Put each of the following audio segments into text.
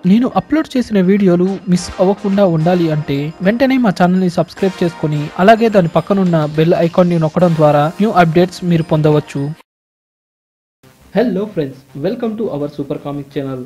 నేను అప్లోడ్ చేసిన వీడియోలు మిస్ అవ్వకుండా ఉండాలి అంటే వెంటనే మా ఛానల్ని సబ్స్క్రైబ్ చేసుకొని అలాగే దాని పక్కనున్న బెల్ ఐకాన్ని నొక్కడం ద్వారా న్యూ అప్డేట్స్ మీరు పొందవచ్చు. Hello friends, welcome to our super comic channel.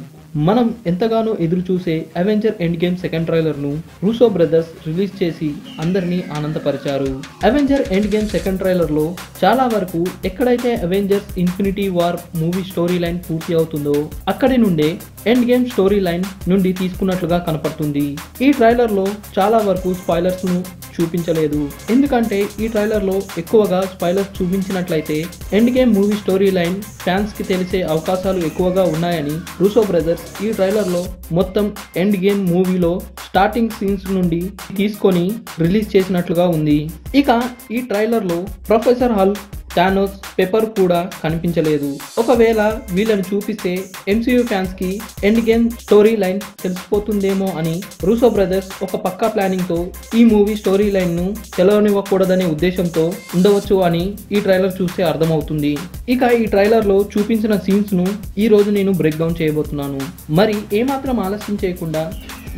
మనం ఎంతగానో ఎదురు చూసే అవెంజర్ ఎండ్ గేమ్ సెకండ్ ట్రైలర్ను రూసో బ్రదర్స్ రిలీజ్ చేసి అందరినీ ఆనందపరిచారు. అవెంజర్ ఎండ్ గేమ్ సెకండ్ ట్రైలర్లో చాలా వరకు ఎక్కడైతే Avengers Infinity War movie story line పూర్తి అవుతుందో అక్కడి నుండే ఎండ్ గేమ్ స్టోరీ లైన్ నుండి తీసుకున్నట్లుగా కనపడుతుంది. ఈ ట్రైలర్లో చాలా వరకు స్పాయిలర్స్ను చూపించలేదు, ఎందుకంటే ఈ ట్రైలర్లో ఎక్కువగా స్పాయిలర్స్ చూపించినట్లయితే Endgame movie story line fans కి తెలిసే అవకాశాలు ఎక్కువగా ఉన్నాయని రూసో బ్రదర్స్ ఈ ట్రైలర్లో మొత్తం ఎండ్ గేమ్ మూవీలో స్టార్టింగ్ సీన్స్ నుండి తీసుకొని రిలీజ్ చేసినట్లుగా ఉంది. ఇక ఈ ట్రైలర్లో ప్రొఫెసర్ హల్క్, థానోస్, పెప్పర్ కూడా కనిపించలేదు. ఒకవేళ వీళ్ళని చూపిస్తే ఎంసీయూ ఫ్యాన్స్ కి ఎండ్ గేమ్ స్టోరీ లైన్ తెలిసిపోతుందేమో అని రూసో బ్రదర్స్ ఒక పక్కా ప్లానింగ్ తో ఈ మూవీ స్టోరీ లైన్ ను తెలవనివ్వకూడదనే ఉద్దేశంతో ఉండవచ్చు అని ఈ ట్రైలర్ చూస్తే అర్థమవుతుంది. ఇక ఈ ట్రైలర్ లో చూపించిన సీన్స్ ను ఈ రోజు నేను బ్రేక్ డౌన్ చేయబోతున్నాను. మరి ఏమాత్రం ఆలస్యం చేయకుండా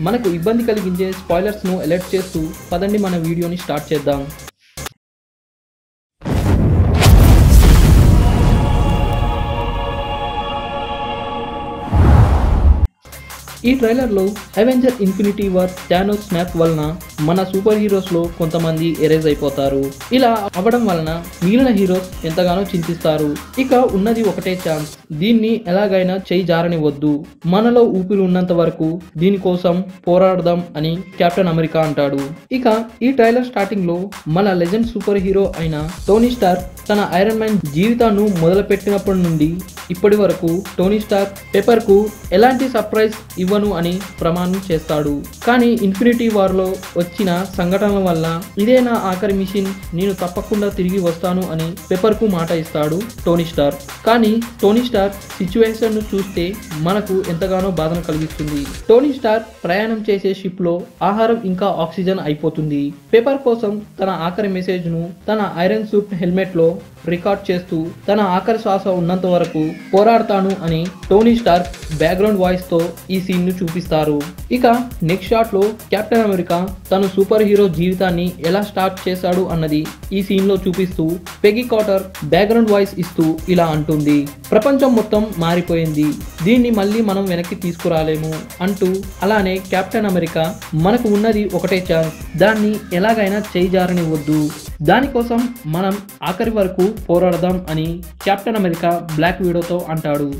మనకు ఇబ్బంది కలిగించే స్పాయిలర్స్ ను అలర్ట్ చేస్తూ పదండి మన వీడియోని స్టార్ట్ చేద్దాం. ఈ ట్రైలర్లో Avenger infinity war Thanos snap వలన మన సూపర్ హీరోస్లో కొంతమంది ఎరేజ్ అయిపోతారు. ఇలా అవ్వడం వలన మిగిలిన హీరోస్ ఎంతగానో చింతిస్తారు. ఇక ఉన్నది ఒకటే ఛాన్స్, దీన్ని ఎలాగైనా చేయి జారనివద్దు, మనలో ఊపిరి ఉన్నంత వరకు దీనికోసం పోరాడదాం అని కెప్టెన్ అమెరికా అంటాడు. ఇక ఈ ట్రైలర్ స్టార్టింగ్ లో మన లెజెండ్ సూపర్ హీరో అయిన టోనీ స్టార్క్ తన ఐరన్ మ్యాన్ జీవితాన్ని మొదలుపెట్టినప్పటి నుండి ఇప్పటి వరకు టోనీ స్టార్క్ పెప్పర్ కు ఎలాంటి సర్ప్రైజ్ ఇవ్వను అని ప్రమాణం చేస్తాడు. కానీ ఇన్ఫినిటీ వార్ లో వచ్చిన సంఘటనల వల్ల ఇదే నా ఆఖరి మిషన్, నేను తప్పకుండా తిరిగి వస్తాను అని పెప్పర్ కు మాట ఇస్తాడు టోనీ స్టార్క్. కానీ టోనీ స్టార్క్ సిచ్యువేషన్ ను చూస్తే మనకు ఎంతగానో బాధను కలిగిస్తుంది. టోనీ స్టార్క్ ప్రయాణం చేసే షిప్ లో ఆహారం ఇంకా ఆక్సిజన్ అయిపోతుంది. పెప్పర్ కోసం తన ఆఖరి మెసేజ్ ను తన ఐరన్ సూట్ హెల్మెట్ లో రికార్డ్ చేస్తూ తన ఆఖరి శ్వాస ఉన్నంత వరకు పోరాడతాను అని టోనీ స్టార్క్ బ్యాక్గ్రౌండ్ వాయిస్ తో ఈ సీన్ ను చూపిస్తారు. ఇక నెక్స్ట్ షాట్ లో కెప్టెన్ అమెరికా తను సూపర్ హీరో జీవితాన్ని ఎలా స్టార్ట్ చేశాడు అన్నది ఈ సీన్ లో చూపిస్తూ పెగ్గీ కార్టర్ బ్యాక్గ్రౌండ్ వాయిస్ ఇస్తూ ఇలా అంటుంది, ప్రపంచం మొత్తం మారిపోయింది, దీన్ని మళ్ళీ మనం వెనక్కి తీసుకురాలేము అంటూ. అలానే కెప్టెన్ అమెరికా మనకు ఉన్నది ఒకటే ఛాన్స్, దాన్ని ఎలాగైనా చేయి జారనివ్వద్దు, దానికోసం మనం ఆఖరి వరకు పోరాడదాం అని కెప్టెన్ అమెరికా బ్లాక్ విడోతో అంటాడు.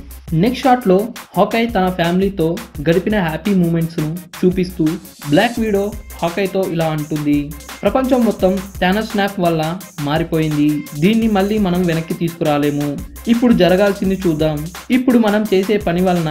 నెక్స్ట్ షాట్ లో హాకై తన ఫ్యామిలీతో గడిపిన హ్యాపీ మూమెంట్స్ ను చూపిస్తూ బ్లాక్ విడో హాకైతో ఇలా అంటుంది, ప్రపంచం మొత్తం థానోస్ స్నాప్ వల్ల మారిపోయింది, దీన్ని మళ్ళీ మనం వెనక్కి తీసుకురాలేము, ఇప్పుడు జరగాల్సింది చూద్దాం, ఇప్పుడు మనం చేసే పని వలన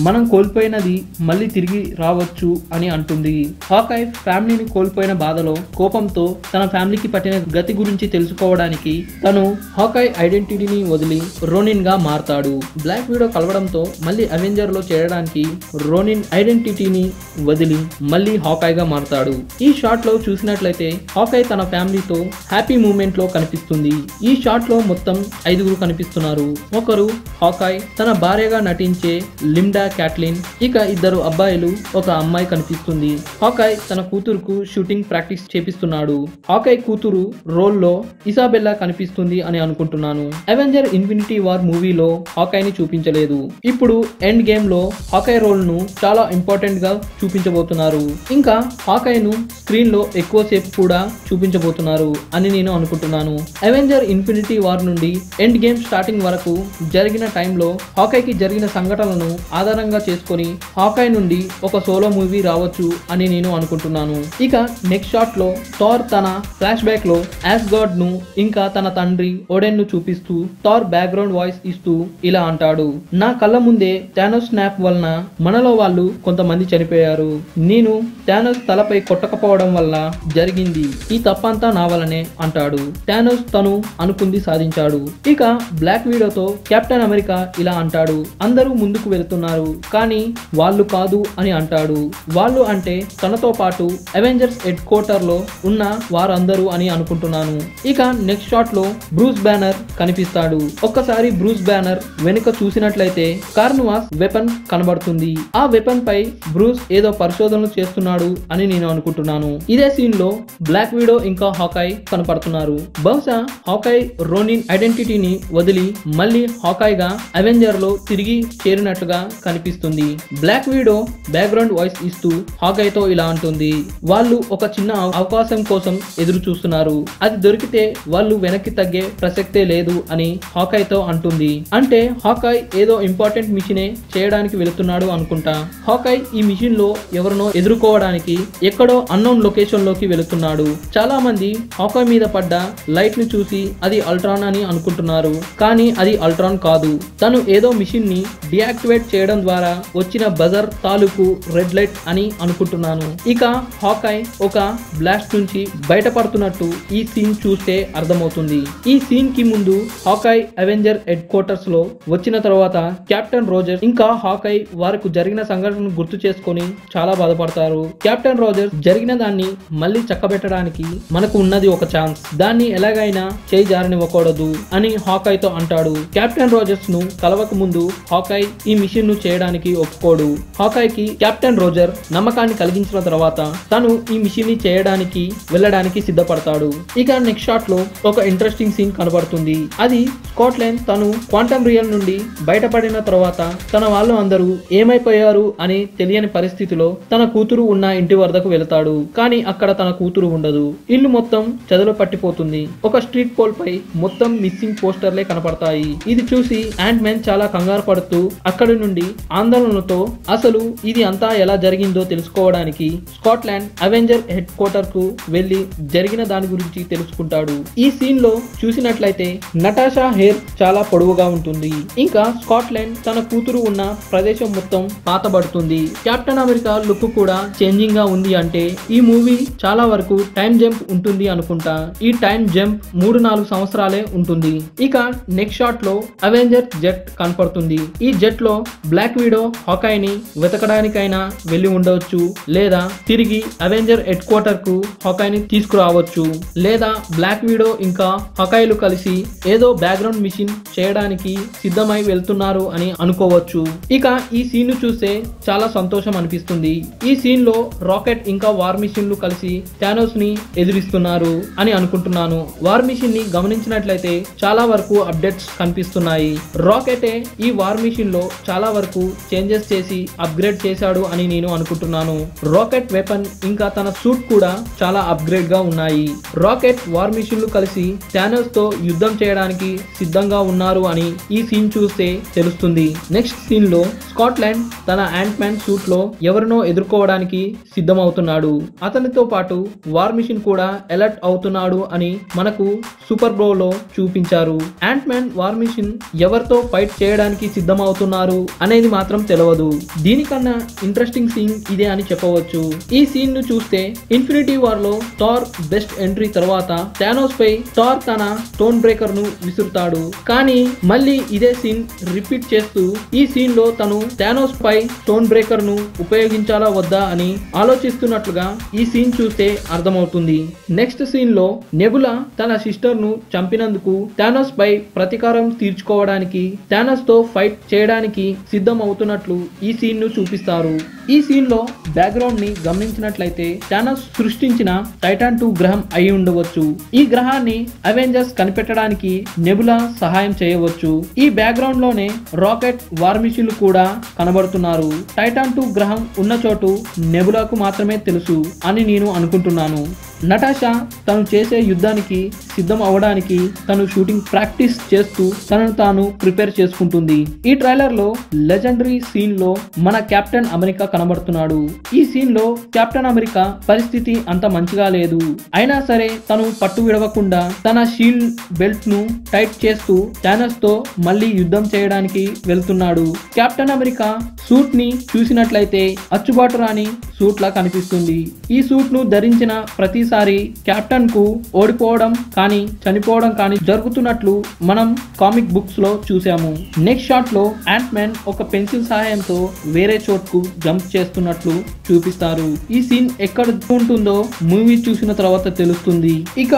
మనం కోల్పోయినది మళ్ళీ తిరిగి రావచ్చు అని అంటుంది. హాకై ఫ్యామిలీని కోల్పోయిన బాధలో కోపంతో తన ఫ్యామిలీకి పట్టిన గతి గురించి తెలుసుకోవడానికి తను హాకై ఐడెంటిటీని వదిలి రోనిన్ గా మారతాడు. బ్లాక్ విడో కలవడంతో మళ్ళీ అవెంజర్ లో చేరడానికి రోనిన్ ఐడెంటిటీని వదిలి మళ్ళీ హాకై గా మారతాడు. ఈ షాట్ లో చూసినట్లయితే హాకై తన ఫ్యామిలీతో హ్యాపీ మూమెంట్ లో కనిపిస్తుంది. ఈ షాట్ లో మొత్తం 5 కనిపిస్తున్నారు. ఒకరు హాకై, తన భార్యగా నటించే లిండా క్యాట్లిన్, ఇక 2 అబ్బాయిలు, ఒక అమ్మాయి కనిపిస్తుంది. హాకై తన కూతురుకు షూటింగ్ ప్రాక్టీస్ చేపిస్తున్నాడు. హాకై కూతురు రోల్ లో ఇసాబెల్లా కనిపిస్తుంది అని అనుకుంటున్నాను. అవెంజర్ ఇన్ఫినిటీ వార్ మూవీలో హాకైని చూపించలేదు. ఇప్పుడు ఎండ్ గేమ్ లో హాకై రోల్ ను చాలా ఇంపార్టెంట్ గా చూపించబోతున్నారు. ఇంకా హాకై ను స్క్రీన్ లో ఎక్కువసేపు కూడా చూపించబోతున్నారు అని నేను అనుకుంటున్నాను. అవెంజర్ ఇన్ఫినిటీ వార్ నుండి ఎండ్ గేమ్ స్టార్టింగ్ వరకు జరిగిన టైంలో హాకైకి జరిగిన సంఘటనలను ఆధారంగా చేసుకొని హాకై నుండి ఒక సోలో మూవీ రావచ్చు అని నేను అనుకుంటున్నాను. ఇక నెక్స్ట్ షాట్ లో థార్ తన ఫ్లాష్ బ్యాక్ లో యాస్గార్డ్ ను ఇంకా తన తండ్రి ఓడెన్ ను చూపిస్తూ థార్ బ్యాక్గ్రౌండ్ వాయిస్ ఇస్తూ ఇలా అంటాడు, నా కళ్ళ ముందే థానోస్ స్నాప్ వలన మనలో వాళ్ళు కొంతమంది చనిపోయారు, నేను థానోస్ తలపై కొట్టకపోవడం వల్ల జరిగింది జరిగింది, ఈ తప్పంతా నా వల్లనే అంటాడు. థానోస్ తను అనుకుంది సాధించాడు. ఇక బ్లాక్ వీడోతో కెప్టెన్ అమెరికా ఇలా అంటాడు, అందరూ ముందుకు వెళ్తున్నారు కానీ వాళ్ళు కాదు అని అంటాడు. వాళ్ళు అంటే తనతో పాటు అవెంజర్స్ హెడ్ క్వార్టర్ లో ఉన్న వారందరూ అని అనుకుంటున్నాను. ఇక నెక్స్ట్ షాట్ లో బ్రూస్ బ్యానర్ కనిపిస్తాడు. ఒక్కసారి బ్రూస్ బ్యానర్ వెనుక చూసినట్లయితే కార్న్వాస్ వెపన్ కనబడుతుంది. ఆ వెపన్ పై బ్రూస్ ఏదో పరిశోధనలు చేస్తున్నాడు అని నేను అనుకుంటున్నాను. ఇదే సీన్ లో బ్లాక్ వీడో ఇంకా హాకాయ్ కనపడుతున్నారు. బహుశా హాకాయ్ రోనిన్ ఐడెంటిటీని వదిలి మళ్ళీ హాకాయ్ గా అవెంజర్ లో తిరిగి చేరినట్లుగా కనిపిస్తుంది. బ్లాక్ వీడో బ్యాక్గ్రౌండ్ వాయిస్ ఇస్తూ హాకాయ్ తో ఇలా అంటుంది, వాళ్ళు ఒక చిన్న అవకాశం కోసం ఎదురు చూస్తున్నారు, అది దొరికితే వాళ్ళు వెనక్కి తగ్గే ప్రసక్తే లేదు అని హాకాయ్ తో అంటుంది. అంటే హాకాయ్ ఏదో ఇంపార్టెంట్ మిషనే చేయడానికి వెళుతున్నాడు అనుకుంటా. హాకాయ్ ఈ మిషన్ లో ఎవరినో ఎదుర్కోవడానికి ఎక్కడో అన్నోన్ లొకేషన్ లోకి వెళుతున్నాడు. చాలా మంది హాకాయ్ మీద పడ్డ లైట్ ని చూసి అది అల్ట్రాన్ అని అనుకుంటున్నారు, కానీ అది అల్ట్రాన్ కాదు. తను ఏదో మిషన్ ని డియాక్టివేట్ చేయడం ద్వారా వచ్చిన బజర్ తాలూకు రెడ్ లైట్ అని అనుకుంటున్నాను. ఇక హాకాయ్ ఒక బ్లాస్ట్ నుంచి బయటపడుతున్నట్టు ఈ సీన్ చూస్తే అర్థమవుతుంది. ఈ సీన్ కి ముందు హాకాయ్ అవెంజర్ హెడ్ క్వార్టర్స్ లో వచ్చిన తర్వాత కెప్టెన్ రోజర్స్ ఇంకా హాకాయ్ వారికి జరిగిన సంఘటనను గుర్తు చేసుకొని చాలా బాధపడతారు. కెప్టెన్ రోజర్స్ జరిగిన దాన్ని మళ్ళీ చక్కబెట్టడానికి మనకు ఉన్నది ఒక ఛాన్స్, దాన్ని ఎలాగైనా చేయి జారనివ్వకూడదు అని హాకాయ్ తో అంటాడు. కెప్టెన్ రోజర్స్ ను కలవక ముందు హాకాయ్ ఈ మిషన్ ను చేయడానికి ఒప్పుకోడు. హాకాయ్ కి కెప్టెన్ రోజర్ నమ్మకాన్ని కలిగించిన తర్వాత తను ఈ మిషన్ ని చేయడానికి వెళ్ళడానికి సిద్ధపడతాడు. ఇక నెక్స్ట్ షాట్ లో ఒక ఇంట్రెస్టింగ్ సీన్ కనబడుతుంది. అది స్కాట్లాండ్ తను క్వాంటమ్ రియల్ నుండి బయటపడిన తర్వాత తన వాళ్ళు అందరూ ఏమైపోయారు అని తెలియని పరిస్థితిలో తన కూతురు ఉన్న ఇంటి వద్దకు వెళతాడు. కానీ అక్కడ తన కూతురు ఉండదు. ఇల్లు మొత్తం చెదలు పట్టిపోతుంది. ఒక స్ట్రీట్ పోల్ పై మొత్తం మిస్సింగ్ పోస్టర్లే కనపడతాయి. ఇది చూసి యాంట్ మ్యాన్ చాలా కంగారు పడుతూ అక్కడి నుండి ఆందోళనతో అసలు ఇది అంతా ఎలా జరిగిందో తెలుసుకోవడానికి స్కాట్లాండ్ అవెంజర్ హెడ్ క్వార్టర్ కు వెళ్లి జరిగిన దాని గురించి తెలుసుకుంటాడు. ఈ సీన్ లో చూసినట్లయితే నటాషా హెయిర్ చాలా పొడవుగా ఉంటుంది. ఇంకా స్కాట్లాండ్ తన కూతురు ఉన్న ప్రదేశం మొత్తం పాతబడుతుంది. కెప్టెన్ అమెరికా లుక్ కూడా చేంజింగ్ గా ఉంది. అంటే ఈ మూవీ చాలా వరకు టైం జంప్ ఉంటుంది అనుకుంటా. ఈ టైం జంప్ 3-4 సంవత్సరాలే ఉంటుంది. ఇక నెక్స్ట్ షాట్ లో అవెంజర్ జెట్ కనపడుతుంది. ఈ జెట్ లో బ్లాక్ వీడో హాకాయ్ ని వెతకడానికైనా వెళ్లి ఉండవచ్చు, లేదా తిరిగి అవెంజర్ హెడ్ క్వార్టర్ కు హాకాయ్ ని తీసుకురావచ్చు, లేదా బ్లాక్ వీడో ఇంకా హాకాయ్లు కలిసి ఏదో బ్యాక్గ్రౌండ్ మిషన్ చేయడానికి సిద్ధమై వెళ్తున్నారు అని అనుకోవచ్చు. ఇక ఈ సీన్ ను చూస్తే చాలా సంతోషం అనిపిస్తుంది. ఈ సీన్ లో రాకెట్ ఇంకా వార్ మిషన్లు కలిసి థానోస్ ని ఎదురిస్తున్నారు అని అనుకుంటున్నాను. వార్ మిషన్ ని గమనించినట్లయితే చాలా వరకు అప్డేట్స్ కనిపిస్తున్నాయి. రాకెటే ఈ వార్ మిషన్ లో చాలా వరకు చేంజెస్ చేసి అప్గ్రేడ్ చేశాడు అని నేను అనుకుంటున్నాను. రాకెట్ వెపన్ ఇంకా తన సూట్ కూడా చాలా అప్గ్రేడ్ గా ఉన్నాయి. రాకెట్ వార్ మిషన్లు కలిసి థానోస్ తో యుద్ధం చేయడానికి సిద్ధంగా ఉన్నారు అని ఈ సీన్ చూస్తే తెలుస్తుంది. నెక్స్ట్ సీన్ లో స్కాట్లాండ్ తన యాంట్ మ్యాన్ సూట్ లో ఎవరినో ఎదుర్కోవడానికి సిద్ధమవుతున్నాడు. అతనితో పాటు వార్ మిషన్ కూడా అలర్ట్ అవుతున్నాడు అని మనకు సూపర్ బ్రో లో చూపించారు. యాంట్ మ్యాన్ వార్ మిషన్ ఎవరితో ఫైట్ చేయడానికి సిద్ధమవుతున్నారు అనేది మాత్రం తెలియదు. దీనికన్నా ఇంట్రెస్టింగ్ సీన్ ఇదే అని చెప్పవచ్చు. ఈ సీన్ ను చూస్తే ఇన్ఫినిటీ వార్ లో థార్ బెస్ట్ ఎంట్రీ తర్వాత థానోస్ పై థార్ తన స్టోన్ బ్రేకర్ ను విసురుతాడు. కానీ మళ్ళీ ఇదే సీన్ రిపీట్ చేస్తూ ఈ సీన్ లో తను థానోస్ పై స్టోన్ బ్రేకర్ ను ఉపయోగించాలా వద్దా అని ఆలోచిస్తున్నట్లుగా ఈ సీన్ చూస్తే అర్థమవుతుంది. నెక్స్ట్ సీన్ లో నెబులా తన సిస్టర్ ను చంపినందుకు థానోస్ పై ప్రతీకారం తీర్చుకోవడానికి థానోస్ తో ఫైట్ చేయడానికి సిద్ధం అవుతున్నట్లు ఈ సీన్ ను చూపిస్తారు. ఈ సీన్ లో బ్యాక్గ్రౌండ్ ని గమనించినట్లయితే థానోస్ సృష్టించిన టైటాన్ 2 గ్రహం అయి ఉండవచ్చు. ఈ గ్రహాన్ని అవెంజర్స్ కనిపెట్టడానికి నెబులా సహాయం చేయవచ్చు. ఈ బ్యాక్గ్రౌండ్ లోనే రాకెట్ వార్ మిషన్లు కూడా కనబడుతున్నారు. టైటాన్ 2 గ్రహం ఉన్న చోటు నెబులాకు మాత్రమే తెలుసు అని నేను అనుకుంటున్నాను. నటాషా తను చేసే యుద్ధానికి సిద్ధం అవడానికి తను షూటింగ్ ప్రాక్టీస్ చేస్తూ తనను తాను ప్రిపేర్ చేసుకుంటుంది. ఈ ట్రైలర్ లో లెజెండరీ సీన్ లో మన కెప్టెన్ అమెరికా కనబడుతున్నాడు. ఈ సీన్ లో కెప్టెన్ అమెరికా పరిస్థితి అంత మంచిగా లేదు. అయినా సరే తను పట్టు విడవకుండా తన షీల్డ్ బెల్ట్ ను టైట్ చేస్తూ థానోస్ తో మళ్ళీ యుద్ధం చేయడానికి వెళ్తున్నాడు. కెప్టెన్ అమెరికా సూట్ ని చూసినట్లయితే అచ్చుబాటు రాని సూట్ లా కనిపిస్తుంది. ఈ సూట్ ను ధరించిన ప్రతిసారి కెప్టెన్ కు ఓడిపోవడం కానీ చనిపోవడం కానీ జరుగుతున్నట్లు మనం కామిక్ బుక్స్ లో చూసాము. నెక్స్ట్ షాట్ లో యాంట్ మ్యాన్ ఒక పెన్సిల్ సహాయంతో వేరే చోటుకు జంప్ చేస్తున్నట్లు చూపిస్తారు. ఈ సీన్ ఎక్కడ ఉంటుందో మూవీ చూసిన తర్వాత తెలుస్తుంది. ఇక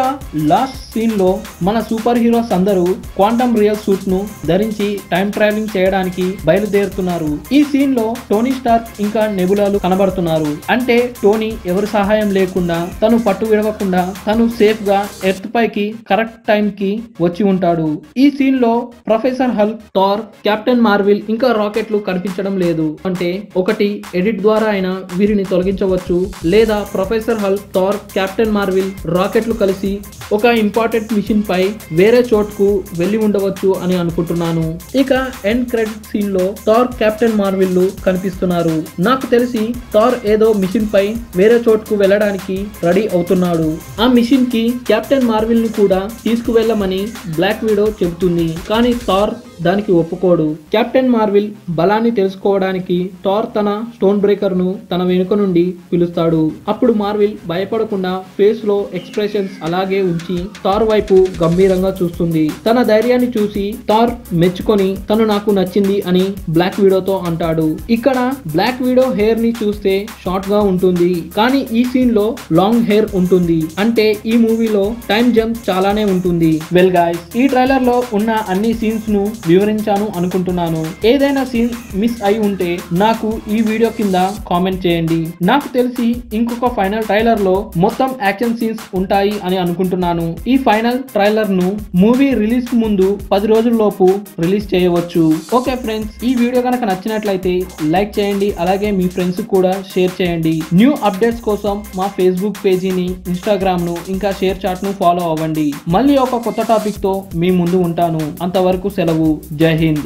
లాస్ట్ సీన్ లో మన సూపర్ హీరోస్ అందరూ క్వాంటమ్ రియల్ సూట్ ను ధరించి టైం ట్రావెలింగ్ చేయడానికి బయలుదేరుతున్నారు. ఈ సీన్ లో టోనీ స్టార్క్ ఇంకా నెబులాలు కనబడుతున్నారు. అంటే టోనీ ఎవరి సహాయం లేకుండా తను పట్టు విడవకుండా తను సేఫ్ గా ఎర్త్ పైకి కరెక్ట్ టైం కి వచ్చి ఉంటాడు. ఈ సీన్ లో professor Hulk, Thor, captain Marvel ఇంకా రాకెట్లు కనిపించడం లేదు. అంటే ఒకటి ఎడిట్ ద్వారా అయినా వీరిని తొలగించవచ్చు, లేదా professor Hulk, Thor, captain Marvel, రాకెట్లు కలిసి ఒక ఇంపార్టెంట్ మిషన్ పై వేరే చోటుకు వెళ్లి ఉండవచ్చు అని అనుకుంటున్నాను. ఇక ఎండ్ క్రెడిట్ సీన్ లో థార్, కెప్టెన్ మార్వెల్ కనిపిస్తున్నారు. నాకు తెలిసి థార్ ఏదో మిషన్ పై వేరే చోటుకు వెళ్ళడానికి రెడీ అవుతున్నాడు. ఆ మిషన్ కి కెప్టెన్ మార్వెల్ ని కూడా తీసుకువెళ్ళమని బ్లాక్ విడో చెబుతుంది. కానీ థార్ దానికి ఒప్పుకోడు. కెప్టెన్ మార్వెల్ బలాన్ని తెలుసుకోవడానికి థార్ తన స్టోన్ బ్రేకర్ ను తన వెనుక నుండి పిలుస్తాడు. అప్పుడు మార్వెల్ భయపడకుండా ఫేస్ లో ఎక్స్ప్రెషన్స్ అలాగే ఉంచి థార్ వైపు గంభీరంగా చూస్తుంది. తన ధైర్యాన్ని చూసి థార్ మెచ్చుకొని తను నాకు నచ్చింది అని బ్లాక్ విడోతో అంటాడు. ఇక్కడ బ్లాక్ విడో హెయిర్ ని చూస్తే షార్ట్ గా ఉంటుంది, కానీ ఈ సీన్ లో లాంగ్ హెయిర్ ఉంటుంది. అంటే ఈ మూవీలో టైం జంప్ చాలానే ఉంటుంది. వెల్ గాయ్స్, ఈ ట్రైలర్ లో ఉన్న అన్ని సీన్స్ ను వివరించాను అనుకుంటున్నాను. ఏదైనా సీన్ మిస్ అయి ఉంటే నాకు ఈ వీడియో కింద కామెంట్ చేయండి. నాకు తెలిసి ఇంకొక ఫైనల్ ట్రైలర్ లో మొత్తం యాక్షన్ సీన్స్ ఉంటాయి అని అనుకుంటున్నాను. ఈ ఫైనల్ ట్రైలర్ ను మూవీ రిలీజ్ ముందు 10 రోజుల లోపు రిలీజ్ చేయవచ్చు. ఓకే ఫ్రెండ్స్, ఈ వీడియో కనుక నచ్చినట్లయితే లైక్ చేయండి, అలాగే మీ ఫ్రెండ్స్ కూడా షేర్ చేయండి. న్యూ అప్డేట్స్ కోసం మా ఫేస్బుక్ పేజీని, ఇన్స్టాగ్రామ్ ను ఇంకా షేర్ చాట్ ను ఫాలో అవ్వండి. మళ్ళీ ఒక కొత్త టాపిక్ తో మీ ముందు ఉంటాను. అంతవరకు సెలవు. జై హింద్.